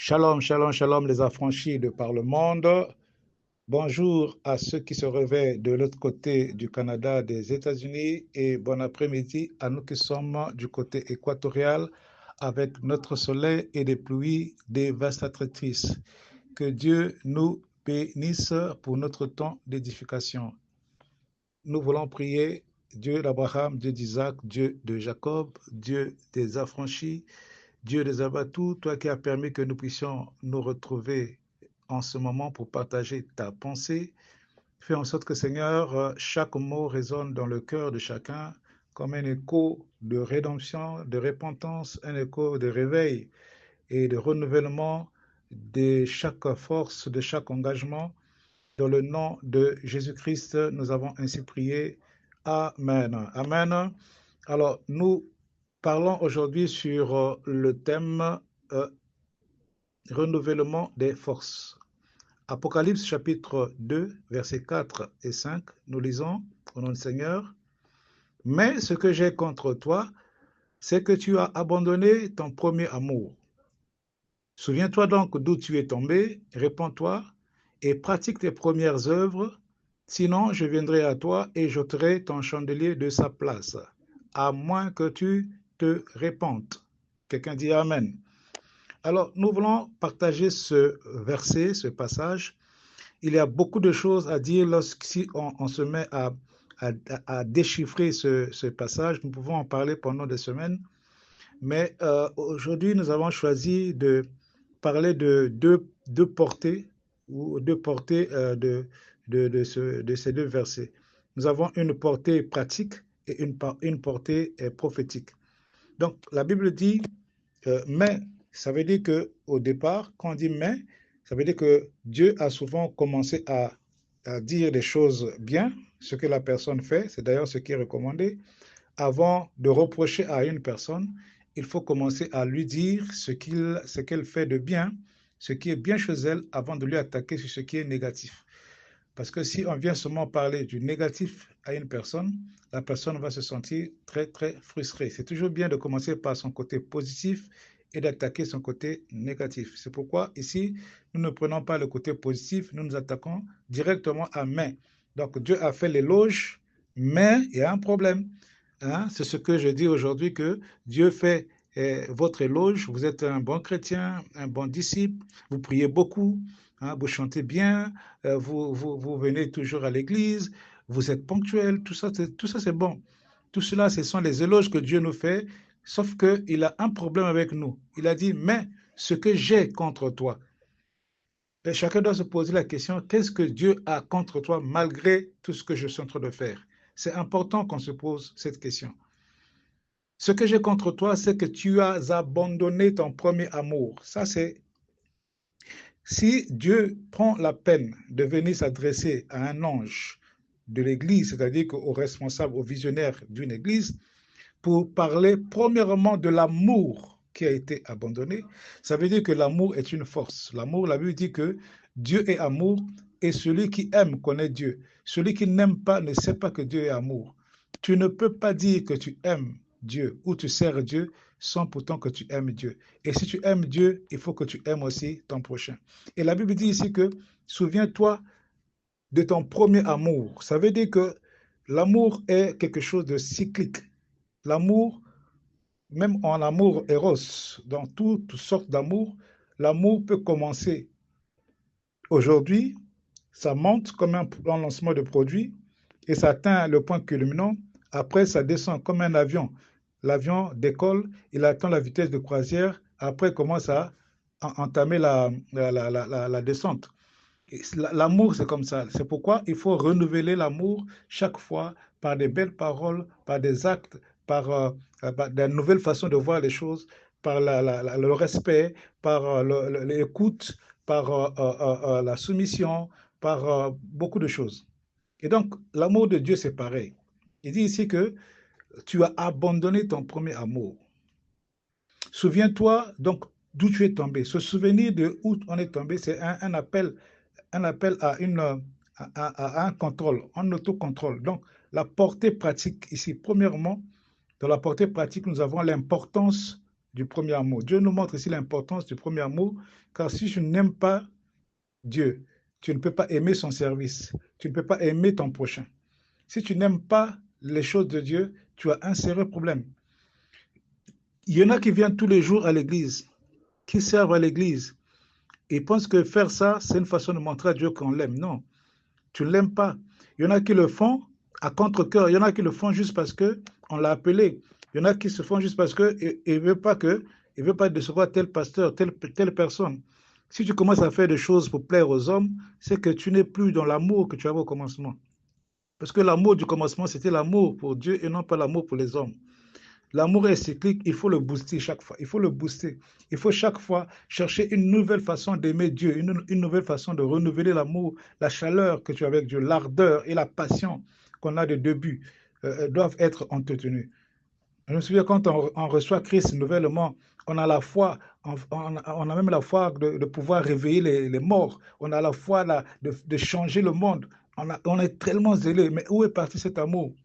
Shalom, shalom, shalom les affranchis de par le monde. Bonjour à ceux qui se réveillent de l'autre côté du Canada, des États-Unis et bon après-midi à nous qui sommes du côté équatorial avec notre soleil et des pluies dévastatrices. Que Dieu nous bénisse pour notre temps d'édification. Nous voulons prier Dieu d'Abraham, Dieu d'Isaac, Dieu de Jacob, Dieu des affranchis, Dieu des abattus, toi qui as permis que nous puissions nous retrouver en ce moment pour partager ta pensée. Fais en sorte que, Seigneur, chaque mot résonne dans le cœur de chacun comme un écho de rédemption, de repentance, un écho de réveil et de renouvellement de chaque force, de chaque engagement. Dans le nom de Jésus-Christ, nous avons ainsi prié. Amen. Amen. Alors, nous parlons aujourd'hui sur le thème euh, renouvellement des forces. Apocalypse chapitre 2, versets 4 et 5, nous lisons au nom du Seigneur. Mais ce que j'ai contre toi, c'est que tu as abandonné ton premier amour. Souviens-toi donc d'où tu es tombé, répands-toi et pratique tes premières œuvres, sinon je viendrai à toi et j'ôterai ton chandelier de sa place, à moins que tu te répandes. Quelqu'un dit Amen. Alors, nous voulons partager ce verset, ce passage. Il y a beaucoup de choses à dire lorsqu'on se met à déchiffrer ce passage. Nous pouvons en parler pendant des semaines. Mais aujourd'hui, nous avons choisi de parler de deux portées ou deux portées de ces deux versets. Nous avons une portée pratique et une portée prophétique. Donc, la Bible dit mais, ça veut dire qu'au départ, quand on dit mais, ça veut dire que Dieu a souvent commencé à dire des choses bien, ce que la personne fait, c'est d'ailleurs ce qui est recommandé. Avant de reprocher à une personne, il faut commencer à lui dire ce qu'elle fait de bien, ce qui est bien chez elle, avant de lui attaquer sur ce qui est négatif. Parce que si on vient seulement parler du négatif à une personne, la personne va se sentir très, très frustrée. C'est toujours bien de commencer par son côté positif et d'attaquer son côté négatif. C'est pourquoi ici, nous ne prenons pas le côté positif, nous nous attaquons directement à mais. Donc Dieu a fait l'éloge, mais il y a un problème. Hein? C'est ce que je dis aujourd'hui, que Dieu fait votre éloge. Vous êtes un bon chrétien, un bon disciple, vous priez beaucoup, hein, vous chantez bien, vous venez toujours à l'église, vous êtes ponctuel, tout ça c'est bon. Tout cela, ce sont les éloges que Dieu nous fait, sauf qu'il a un problème avec nous. Il a dit, mais ce que j'ai contre toi. Et chacun doit se poser la question, qu'est-ce que Dieu a contre toi malgré tout ce que je suis en train de faire? C'est important qu'on se pose cette question. Ce que j'ai contre toi, c'est que tu as abandonné ton premier amour. Ça, c'est si Dieu prend la peine de venir s'adresser à un ange de l'Église, c'est-à-dire au responsable, au visionnaire d'une Église, pour parler premièrement de l'amour qui a été abandonné, ça veut dire que l'amour est une force. L'amour, la Bible dit que Dieu est amour et celui qui aime connaît Dieu. Celui qui n'aime pas ne sait pas que Dieu est amour. Tu ne peux pas dire que tu aimes Dieu ou tu sers Dieu sans pourtant que tu aimes Dieu. Et si tu aimes Dieu, il faut que tu aimes aussi ton prochain. Et la Bible dit ici que souviens-toi de ton premier amour. Ça veut dire que l'amour est quelque chose de cyclique. L'amour, même en amour éros, dans toutes sortes d'amour, l'amour peut commencer aujourd'hui, ça monte comme un lancement de produit et ça atteint le point culminant. Après, ça descend comme un avion. L'avion décolle, il atteint la vitesse de croisière, après il commence à entamer la descente. L'amour, c'est comme ça. C'est pourquoi il faut renouveler l'amour chaque fois par des belles paroles, par des actes, par de nouvelles façons de voir les choses, par le respect, par l'écoute, par la soumission, par beaucoup de choses. Et donc, l'amour de Dieu, c'est pareil. Il dit ici que tu as abandonné ton premier amour. Souviens-toi donc d'où tu es tombé. Se souvenir de où on est tombé, c'est un appel à un contrôle, un autocontrôle. Donc, la portée pratique ici, premièrement, dans la portée pratique, nous avons l'importance du premier amour. Dieu nous montre ici l'importance du premier amour, car si tu n'aimes pas Dieu, tu ne peux pas aimer son service, tu ne peux pas aimer ton prochain. Si tu n'aimes pas les choses de Dieu, tu as un sérieux problème. Il y en a qui viennent tous les jours à l'église, qui servent à l'église, et pensent que faire ça, c'est une façon de montrer à Dieu qu'on l'aime. Non, tu ne l'aimes pas. Il y en a qui le font à contre-cœur. Il y en a qui le font juste parce qu'on l'a appelé. Il y en a qui se font juste parce qu'il ne veut pas il veut pas décevoir tel pasteur, telle personne. Si tu commences à faire des choses pour plaire aux hommes, c'est que tu n'es plus dans l'amour que tu avais au commencement. Parce que l'amour du commencement, c'était l'amour pour Dieu et non pas l'amour pour les hommes. L'amour est cyclique, il faut le booster chaque fois. Il faut le booster. Il faut chaque fois chercher une nouvelle façon d'aimer Dieu, une nouvelle façon de renouveler l'amour, la chaleur que tu as avec Dieu, l'ardeur et la passion qu'on a de début doivent être entretenues. Je me souviens quand on reçoit Christ nouvellement, on a la foi, on a même la foi de pouvoir réveiller les morts. On a la foi de changer le monde. On est tellement zélé. Mais où est parti cet amour?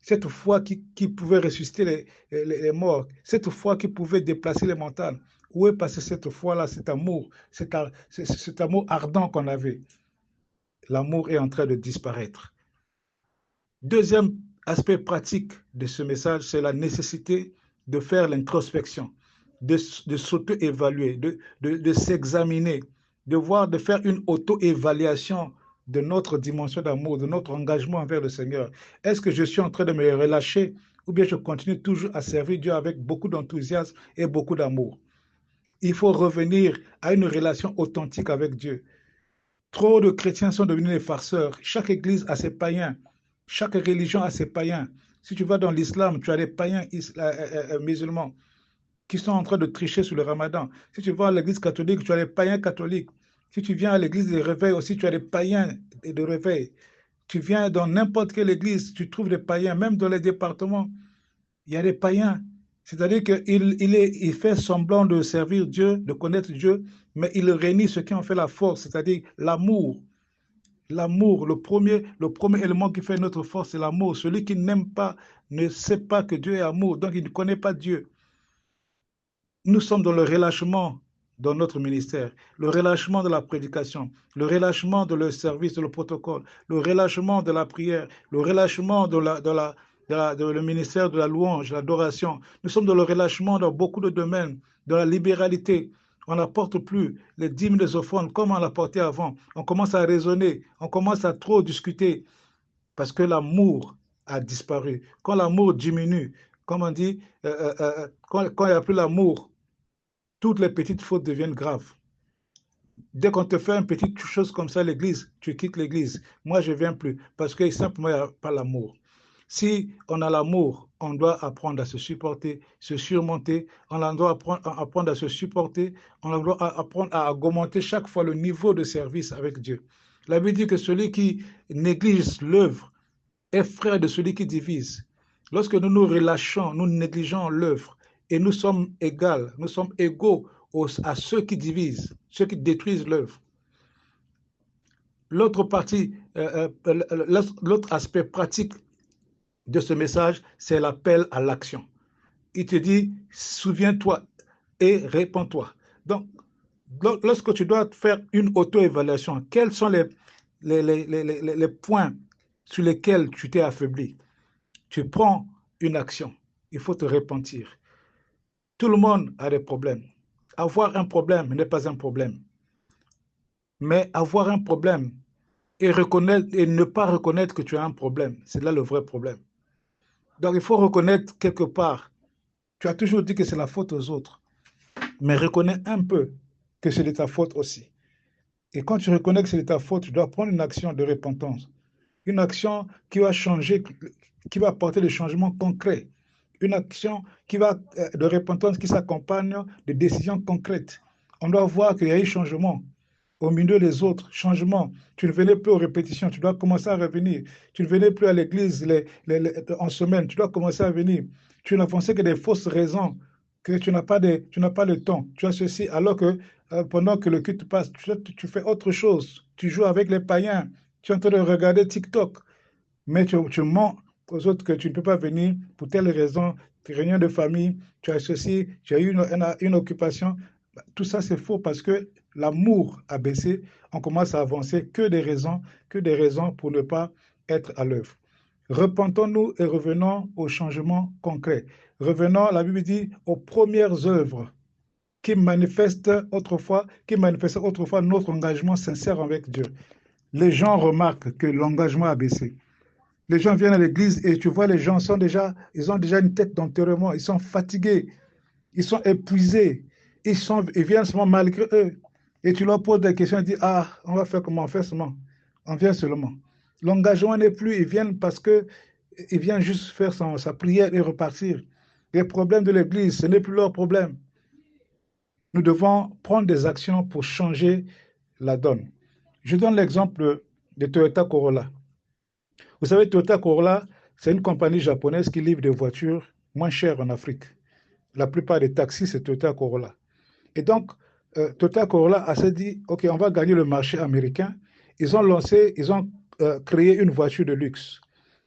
Cette foi qui pouvait ressusciter les morts, cette foi qui pouvait déplacer les montagnes. Où est passé cette foi-là, cet amour ardent qu'on avait? L'amour est en train de disparaître. Deuxième aspect pratique de ce message, c'est la nécessité de faire l'introspection, de s'auto-évaluer, de s'examiner, de faire une auto-évaluation de notre dimension d'amour, de notre engagement envers le Seigneur. Est-ce que je suis en train de me relâcher ou bien je continue toujours à servir Dieu avec beaucoup d'enthousiasme et beaucoup d'amour? Il faut revenir à une relation authentique avec Dieu. Trop de chrétiens sont devenus des farceurs. Chaque église a ses païens. Chaque religion a ses païens. Si tu vas dans l'islam, tu as des païens musulmans qui sont en train de tricher sur le ramadan. Si tu vas à l'église catholique, tu as des païens catholiques. Si tu viens à l'église des réveils aussi, tu as des païens de réveil. Tu viens dans n'importe quelle église, tu trouves des païens, même dans les départements, il y a des païens. C'est-à-dire qu'il fait semblant de servir Dieu, de connaître Dieu, mais il réunit ce qui en fait la force, c'est-à-dire l'amour. L'amour, le premier élément qui fait notre force, c'est l'amour. Celui qui n'aime pas ne sait pas que Dieu est amour, donc il ne connaît pas Dieu. Nous sommes dans le relâchement dans notre ministère, le relâchement de la prédication, le relâchement de le service, de le protocole, le relâchement de la prière, le relâchement de le ministère de la louange, de l'adoration. Nous sommes dans le relâchement dans beaucoup de domaines, dans la libéralité. On n'apporte plus les dîmes des offrandes comme on l'apportait avant. On commence à raisonner, on commence à trop discuter parce que l'amour a disparu. Quand l'amour diminue, comme on dit, quand il n'y a plus l'amour, toutes les petites fautes deviennent graves. Dès qu'on te fait une petite chose comme ça à l'église, tu quittes l'église. Moi, je ne viens plus parce que simplement, il n'y a pas l'amour. Si on a l'amour, on doit apprendre à se supporter, se surmonter, on doit apprendre à se supporter, on doit apprendre à augmenter chaque fois le niveau de service avec Dieu. La Bible dit que celui qui néglige l'œuvre est frère de celui qui divise. Lorsque nous nous relâchons, nous négligeons l'œuvre et nous sommes égaux à ceux qui divisent, ceux qui détruisent l'œuvre. L'autre partie, l'autre aspect pratique de ce message, c'est l'appel à l'action. Il te dit, souviens-toi et réponds-toi. Donc, lorsque tu dois faire une auto-évaluation, quels sont les points sur lesquels tu t'es affaibli? Tu prends une action. Il faut te repentir. Tout le monde a des problèmes. Avoir un problème n'est pas un problème. Mais avoir un problème et ne pas reconnaître que tu as un problème, c'est là le vrai problème. Donc il faut reconnaître quelque part. Tu as toujours dit que c'est la faute aux autres, mais reconnais un peu que c'est de ta faute aussi. Et quand tu reconnais que c'est de ta faute, tu dois prendre une action de repentance. Une action qui va changer, qui va apporter des changements concrets. Une action de repentance qui s'accompagne de décisions concrètes. On doit voir qu'il y a eu changement au milieu des autres, changement. Tu ne venais plus aux répétitions, tu dois commencer à revenir. Tu ne venais plus à l'église en semaine, tu dois commencer à venir. Tu n'avançais que des fausses raisons, que tu n'as pas le temps. Tu as ceci, alors que pendant que le culte passe, tu fais autre chose. Tu joues avec les païens, tu es en train de regarder TikTok, mais tu mens aux autres que tu ne peux pas venir pour telle raison, réunion de famille, tu as ceci, tu as eu une occupation. Tout ça, c'est faux parce que l'amour a baissé. On commence à avancer que des raisons pour ne pas être à l'œuvre. Repentons-nous et revenons au changement concret. Revenons, la Bible dit, aux premières œuvres qui manifestaient autrefois notre engagement sincère avec Dieu. Les gens remarquent que l'engagement a baissé. Les gens viennent à l'église et tu vois, les gens ils ont déjà une tête d'enterrement, ils sont fatigués, ils sont épuisés, ils viennent seulement malgré eux. Et tu leur poses des questions et dis, ah, on va faire comment? On fait seulement. On vient seulement. L'engagement n'est plus, ils viennent parce que ils viennent juste faire sa prière et repartir. Les problèmes de l'église, ce n'est plus leur problème. Nous devons prendre des actions pour changer la donne. Je donne l'exemple de Toyota Corolla. Vous savez, Toyota Corolla, c'est une compagnie japonaise qui livre des voitures moins chères en Afrique. La plupart des taxis, c'est Toyota Corolla. Et donc, Toyota Corolla a se dit, OK, on va gagner le marché américain. Ils ont créé une voiture de luxe.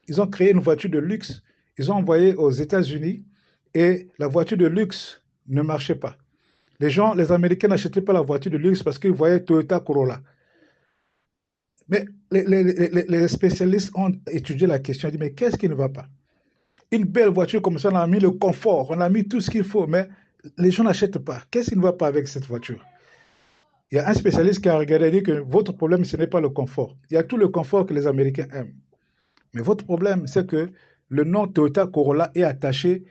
Ils ont créé une voiture de luxe, ils ont envoyé aux États-Unis et la voiture de luxe ne marchait pas. Les Américains n'achetaient pas la voiture de luxe parce qu'ils voyaient Toyota Corolla. Mais les spécialistes ont étudié la question, ils ont dit, mais qu'est-ce qui ne va pas? Une belle voiture comme ça, on a mis le confort, on a mis tout ce qu'il faut, mais les gens n'achètent pas. Qu'est-ce qui ne va pas avec cette voiture? Il y a un spécialiste qui a regardé et dit que votre problème, ce n'est pas le confort. Il y a tout le confort que les Américains aiment. Mais votre problème, c'est que le nom Toyota Corolla est attaché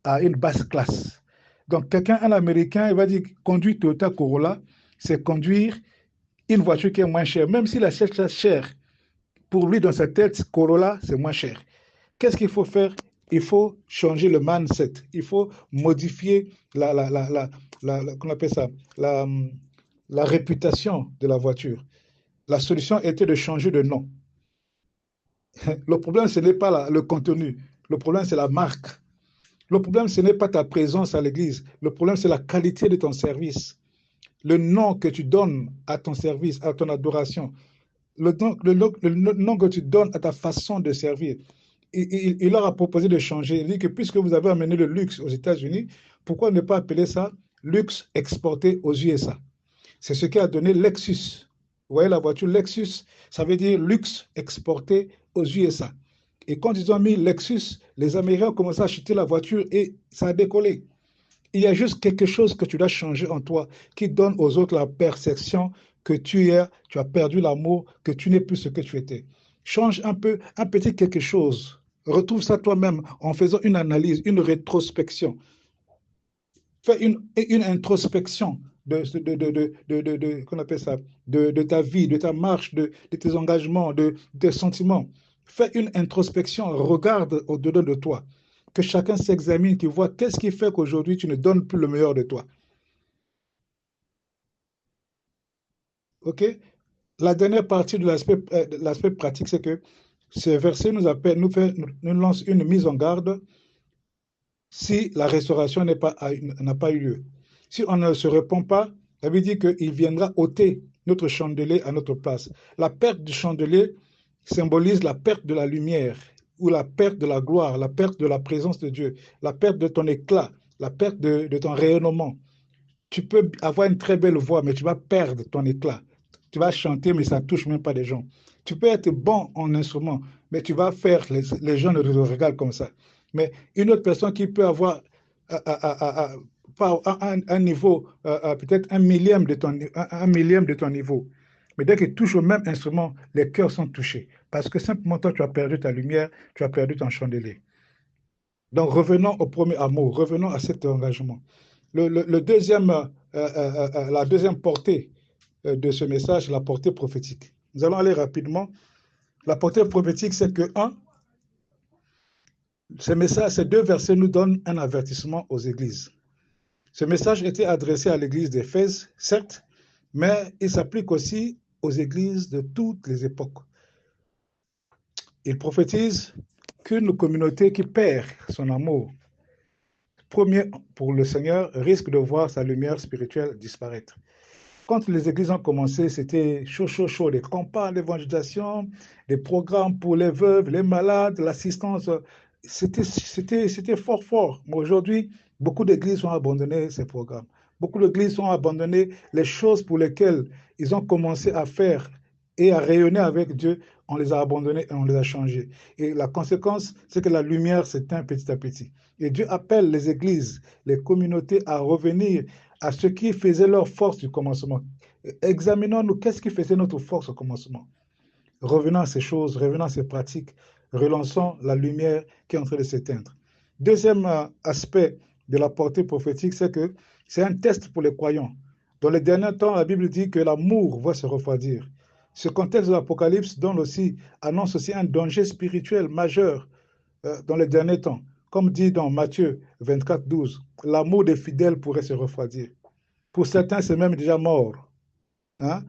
à une basse classe. Donc, un Américain, il va dire conduire Toyota Corolla, c'est conduire une voiture qui est moins chère. Même si la cherche cher, pour lui, dans sa tête, Corolla, c'est moins cher. Qu'est-ce qu'il faut faire? Il faut changer le mindset. Il faut modifier qu'on appelle ça, la réputation de la voiture. La solution était de changer de nom. Le problème, ce n'est pas le contenu. Le problème, c'est la marque. Le problème, ce n'est pas ta présence à l'église. Le problème, c'est la qualité de ton service. Le nom que tu donnes à ton service, à ton adoration. Le nom que tu donnes à ta façon de servir. Il leur a proposé de changer. Il dit que puisque vous avez amené le luxe aux États-Unis, pourquoi ne pas appeler ça luxe exporté aux USA? C'est ce qui a donné Lexus. Vous voyez la voiture Lexus, ça veut dire luxe exporté aux USA. Et quand ils ont mis Lexus, les Américains ont commencé à acheter la voiture et ça a décollé. Il y a juste quelque chose que tu dois changer en toi qui donne aux autres la perception que tu as perdu l'amour, que tu n'es plus ce que tu étais. Change un peu, un petit quelque chose. Retrouve ça toi-même en faisant une analyse, une rétrospection. Fais une introspection qu'on appelle ça, de ta vie, de ta marche, de tes engagements, de tes sentiments. Fais une introspection, regarde au-dedans de toi. Que chacun s'examine, qu'il voit qu'est-ce qui fait qu'aujourd'hui tu ne donnes plus le meilleur de toi. OK? La dernière partie de l'aspect pratique, c'est que ce verset nous lance une mise en garde si la restauration n'a pas eu lieu. Si on ne se répond pas, ça veut dire qu'il viendra ôter notre chandelier à notre place. La perte du chandelier symbolise la perte de la lumière ou la perte de la gloire, la perte de la présence de Dieu, la perte de ton éclat, la perte de ton rayonnement. Tu peux avoir une très belle voix, mais tu vas perdre ton éclat. Tu vas chanter, mais ça ne touche même pas les gens. Tu peux être bon en instrument, mais tu vas faire, les gens ne te regardent comme ça. Mais une autre personne qui peut avoir pas un niveau, peut-être un millième de ton niveau. Mais dès qu'il touche au même instrument, les cœurs sont touchés. Parce que simplement, toi, tu as perdu ta lumière, tu as perdu ton chandelier. Donc, revenons au premier amour, revenons à cet engagement. Le deuxième, la deuxième portée de ce message, la portée prophétique. Nous allons aller rapidement. La portée prophétique, c'est que, ces deux versets nous donnent un avertissement aux églises. Ce message était adressé à l'église d'Éphèse, certes, mais il s'applique aussi aux églises de toutes les époques. Il prophétise qu'une communauté qui perd son amour premier pour le Seigneur risque de voir sa lumière spirituelle disparaître. Quand les églises ont commencé, c'était chaud, chaud, chaud, des campagnes d'évangélisation, des programmes pour les veuves, les malades, l'assistance c'était fort, fort. Mais aujourd'hui, beaucoup d'églises ont abandonné ces programmes. Beaucoup d'églises ont abandonné les choses pour lesquelles ils ont commencé à faire et à rayonner avec Dieu. On les a abandonnées et on les a changées. Et la conséquence, c'est que la lumière s'éteint petit à petit. Et Dieu appelle les églises, les communautés à revenir à ce qui faisait leur force du commencement. Examinons-nous, qu'est-ce qui faisait notre force au commencement? Revenons à ces choses, revenons à ces pratiques, relançons la lumière qui est en train de s'éteindre. Deuxième aspect de la portée prophétique, c'est que c'est un test pour les croyants. Dans les derniers temps, la Bible dit que l'amour va se refroidir. Ce contexte de l'Apocalypse annonce aussi un danger spirituel majeur dans les derniers temps. Comme dit dans Matthieu 24, 12, l'amour des fidèles pourrait se refroidir. Pour certains, c'est même déjà mort. Hein?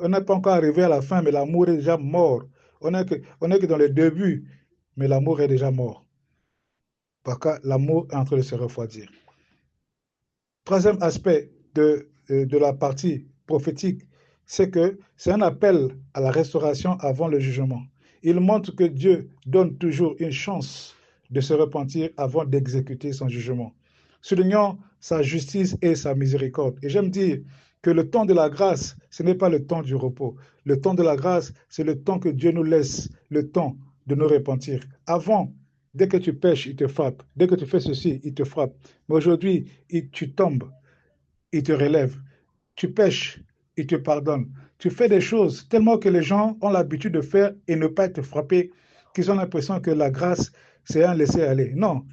On n'est pas encore arrivé à la fin, mais l'amour est déjà mort. On est que dans les débuts, mais l'amour est déjà mort. Parce que l'amour est en train de se refroidir. Troisième aspect de la partie prophétique, c'est que c'est un appel à la restauration avant le jugement. Il montre que Dieu donne toujours une chance de se repentir avant d'exécuter son jugement, soulignant sa justice et sa miséricorde. Et j'aime dire que le temps de la grâce, ce n'est pas le temps du repos. Le temps de la grâce, c'est le temps que Dieu nous laisse, le temps de nous repentir. Avant, dès que tu pêches, il te frappe. Dès que tu fais ceci, il te frappe. Mais aujourd'hui, tu tombes, il te relève. Tu pêches, il te pardonne. Tu fais des choses tellement que les gens ont l'habitude de faire et ne pas être frappés, qu'ils ont l'impression que la grâce, c'est un laisser-aller. Non,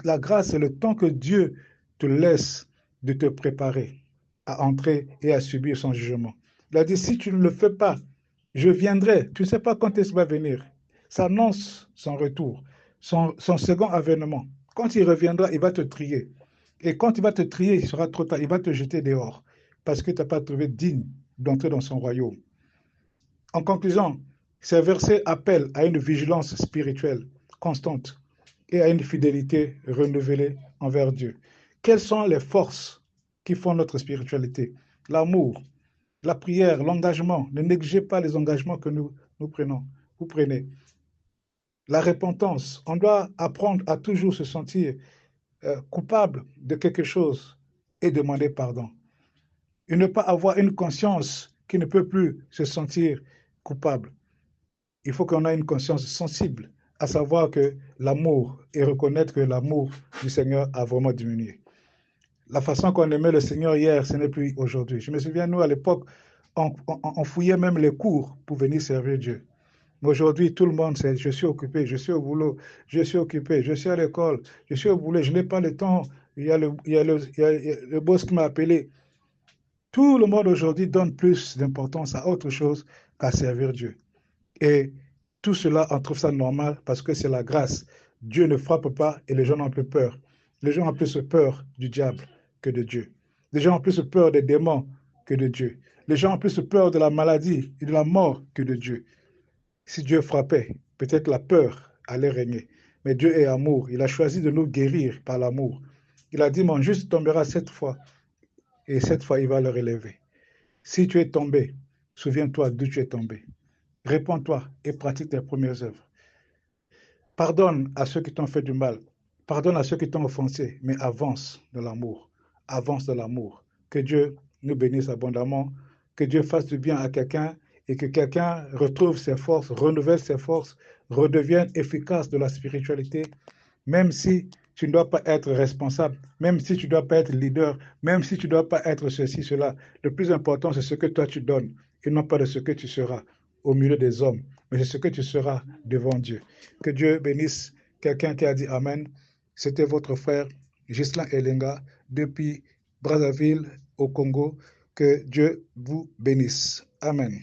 la grâce, c'est le temps que Dieu te laisse de te préparer à entrer et à subir son jugement. Il a dit, si tu ne le fais pas, je viendrai. Tu ne sais pas quand est-ce qu'il va venir. Ça annonce son retour, son second avènement. Quand il reviendra, il va te trier. Et quand il va te trier, il sera trop tard. Il va te jeter dehors parce que tu n'as pas trouvé digne d'entrer dans son royaume. En conclusion, ces versets appellent à une vigilance spirituelle constante et à une fidélité renouvelée envers Dieu. Quelles sont les forces qui font notre spiritualité? L'amour, la prière, l'engagement. Ne négligez pas les engagements que nous prenons. Vous prenez. La repentance. On doit apprendre à toujours se sentir coupable de quelque chose et demander pardon. Et ne pas avoir une conscience qui ne peut plus se sentir coupable. Il faut qu'on ait une conscience sensible, à savoir que l'amour et reconnaître que l'amour du Seigneur a vraiment diminué. La façon qu'on aimait le Seigneur hier, ce n'est plus aujourd'hui. Je me souviens, nous, à l'époque, on fouillait même les cours pour venir servir Dieu. Mais aujourd'hui, tout le monde sait, je suis occupé, je suis au boulot, je suis occupé, je suis à l'école, je suis au boulot, je n'ai pas le temps, il y a le boss qui m'a appelé. Tout le monde aujourd'hui donne plus d'importance à autre chose qu'à servir Dieu. Et tout cela, on trouve ça normal parce que c'est la grâce. Dieu ne frappe pas et les gens n'ont plus peur. Les gens ont plus peur du diable que de Dieu. Les gens ont plus peur des démons que de Dieu. Les gens ont plus peur de la maladie et de la mort que de Dieu. Si Dieu frappait, peut-être la peur allait régner. Mais Dieu est amour. Il a choisi de nous guérir par l'amour. Il a dit, mon juste tombera 7 fois et 7 fois il va le relever. Si tu es tombé, souviens-toi d'où tu es tombé. Réponds-toi et pratique tes premières œuvres. Pardonne à ceux qui t'ont fait du mal. Pardonne à ceux qui t'ont offensé, mais avance de l'amour. Avance de l'amour. Que Dieu nous bénisse abondamment. Que Dieu fasse du bien à quelqu'un et que quelqu'un retrouve ses forces, renouvelle ses forces, redevienne efficace de la spiritualité, même si tu ne dois pas être responsable, même si tu ne dois pas être leader, même si tu ne dois pas être ceci, cela. Le plus important, c'est ce que toi tu donnes et non pas de ce que tu seras au milieu des hommes, mais c'est ce que tu seras devant Dieu. Que Dieu bénisse quelqu'un qui a dit Amen. C'était votre frère Ghislain Elenga depuis Brazzaville au Congo. Que Dieu vous bénisse. Amen.